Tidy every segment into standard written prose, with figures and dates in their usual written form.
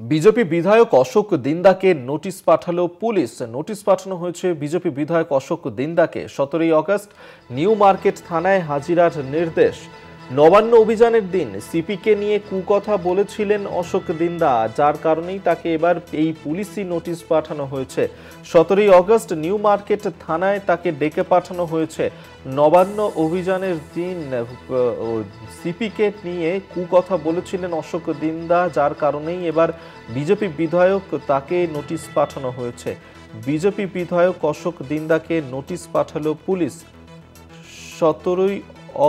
BJP বিধায়ক Ashok দিন্দাকে notice পাঠালো police. Notice পাঠানো হয়েছে বিজেপি বিধায়ক অশোক দিন্দাকে। 17 আগস্ট নিউ মার্কেট থানায় হাজিরার নির্দেশ। নবান্ন অভিযানের দিন সিপিকে নিয়ে কুকথা বলেছিলেন অশোক দিন্দা, যার কারণেই তাকে এবার এই পুলিশি নোটিশ পাঠানো হয়েছে। 17 আগস্ট নিউ মার্কেট থানায় তাকে ডেকে পাঠানো হয়েছে। নবান্ন অভিযানের দিন সিপিকে নিয়ে কুকথা বলেছিলেন অশোক দিন্দা, যার কারণেই এবার বিজেপি বিধায়ক তাকে নোটিশ পাঠানো হয়েছে। বিজেপি বিধায়ক অশোক দিন্দাকে নোটিশ পাঠালো পুলিশ। 17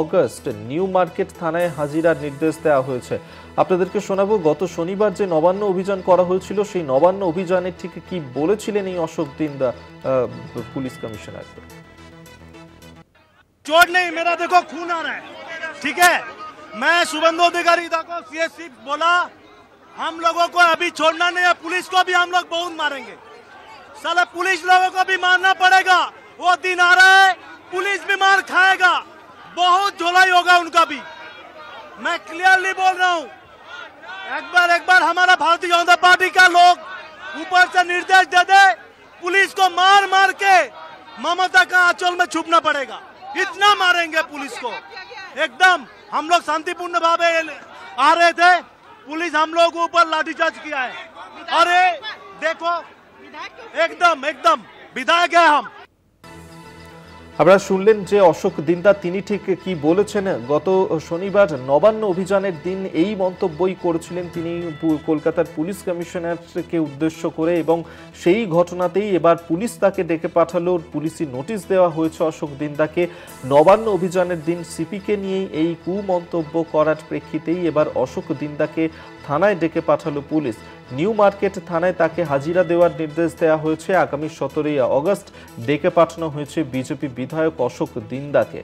আগস্ট নিউ মার্কেট থানায় হাজিরার নির্দেশ দেওয়া হয়েছে। আপনাদেরকে শোনাবো গত শনিবার যে নবান্ন অভিযান করা হয়েছিল, সেই নবান্ন অভিযানে ঠিক কি বলেছিলেন এই অশোক দিন্দা পুলিশ কমিশনার। चोट नहीं, मेरा देखो खून आ रहा है, ठीक है। मैं शुभेंदु अधिकारी को सीएससी बोला, हम लोगों को अभी छोड़ना नहीं है, पुलिस को भी हम लोग बहुत मारेंगे। साला पुलिस लोगों को भी मारना पड़ेगा, वो दिन आ रहा है, पुलिस भी मार खाएगा, बहुत झोलाई होगा उनका भी। मैं क्लियरली बोल रहा हूँ, एक बार हमारा भारतीय जनता पार्टी का लोग ऊपर से निर्देश दे दे, पुलिस को मार मार के ममता का आंचल में छुपना पड़ेगा। इतना मारेंगे पुलिस को, एकदम। हम लोग शांतिपूर्ण भाव आ रहे थे, पुलिस हम लोग ऊपर लाठीचार्ज किया है। अरे देखो, एकदम विधायक है हम। আপনারা শুনলেন যে অশোক দিন্দা তিনি ঠিক কি বলেছেন। গত শনিবার নবান্ন অভিযানের দিন এই মন্তব্যই করেছিলেন তিনি কলকাতার পুলিশ কমিশনারকে উদ্দেশ্য করে, এবং সেই ঘটনাতেই এবার পুলিশ তাকে ডেকে পাঠালো। পুলিশি নোটিশ দেওয়া হয়েছে অশোক দিন্দাকে। নবান্ন অভিযানের দিন সিপিকে নিয়েই এই কুমন্তব্য করার প্রেক্ষিতেই এবার অশোক দিন্দাকে থানায় ডেকে পাঠালো পুলিশ। নিউ মার্কেট থানায় তাকে হাজিরা দেওয়ার নির্দেশ দেওয়া হয়েছে। আগামী 17 আগস্ট ডেকে পাঠানো হয়েছে বিজেপি বিধায়ক অশোক দিন্দাকে।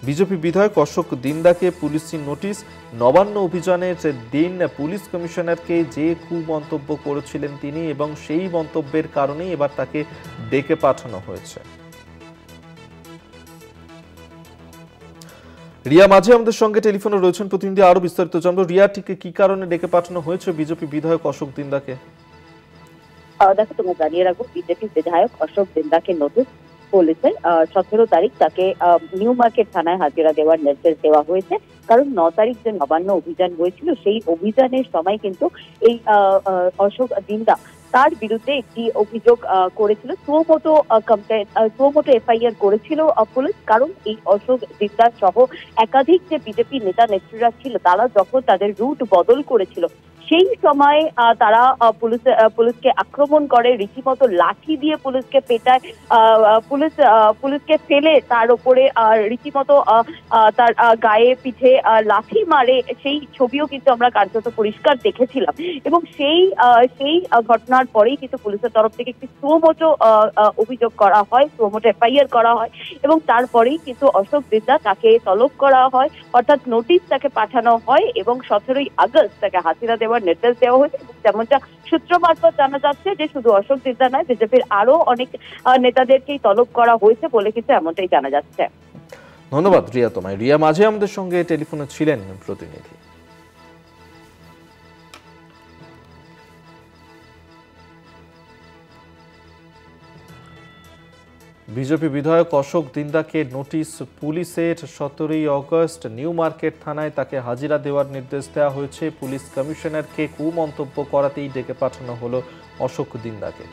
বিজেপি বিধায়ক অশোক দিন্দাকে পুলিশি নোটিশ। নবান্ন অভিযানের দিন পুলিশ কমিশনারকে যে কুমন্তব্য করেছিলেন তিনি, এবং সেই মন্তব্যের কারণেই এবার তাকে ডেকে পাঠানো হয়েছে। রিয়া মাঝে আমাদের সঙ্গে টেলিফোনে রয়েছেন প্রতিনিধি, আরো বিস্তারিত জানবো। রিয়া, ঠিক কি কারণে ডেকে পাঠানো হয়েছে বিজেপি বিধায়ক অশোক দিন্দাকে? দেখো, তোমরা জানিয়ে রাখবো, বিজেপি বিধায়ক অশোক দিন্দাকে নোটিশ পুলিশের 17 তারিখ তাকে নিউ মার্কেট থানায় হাজিরা দেওয়ার নির্দেশ দেওয়া হয়েছে। কারণ 9 তারিখ যে নবান্ন অভিযান হয়েছিল, সেই অভিযানের সময় কিন্তু এই অশোক দিন্দা তার বিরুদ্ধে একটি অভিযোগ করেছিল, সুমোটো এফআইআর করেছিল পুলিশ। কারণ এই অশোক দিন্দা সহ একাধিক যে বিজেপি নেতা নেত্রীরা ছিল, তারা যখন তাদের রুট বদল করেছিল, সেই সময় তারা পুলিশকে আক্রমণ করে, রীতিমতো লাঠি দিয়ে পুলিশকে পেটায়, পুলিশকে ফেলে তার উপরে রীতিমতো তার গায়ে পিঠে লাঠি মারে। সেই ছবিও কিন্তু আমরা কার্যত পরিষ্কার দেখেছিলাম। এবং সেই ঘটনার পরেই কিন্তু পুলিশের তরফ থেকে একটি সুমোটো অভিযোগ করা হয়, সুমোটো এফআইআর করা হয়, এবং তারপরেই কিন্তু অশোক দিন্দা তাকে তলব করা হয়, অর্থাৎ নোটিশ তাকে পাঠানো হয়, এবং 17 আগস্ট তাকে হাজিরা দেওয়ার নির্দেশ দেওয়া হয়েছে। যেমনটা সূত্র মারফত জানা যাচ্ছে যে শুধু অশোক দিন্দা নয়, বিজেপির আরো অনেক নেতাদেরকেই তলব করা হয়েছে বলে কিন্তু এমনটাই জানা যাচ্ছে। ধন্যবাদ রিয়া তোমায়। রিয়া মাঝে আমাদের সঙ্গে টেলিফোনে ছিলেন প্রতিনিধি। বিজেপি বিধায়ক অশোক দিন্দাকে নোটিশ পুলিশের। 17 আগস্ট নিউ মার্কেট থানায় তাকে হাজিরা দেওয়ার নির্দেশ দেওয়া হয়েছে। পুলিশ কমিশনারকে কুমন্তব্য করাতেই ডেকে পাঠানো হলো অশোক দিন্দাকে।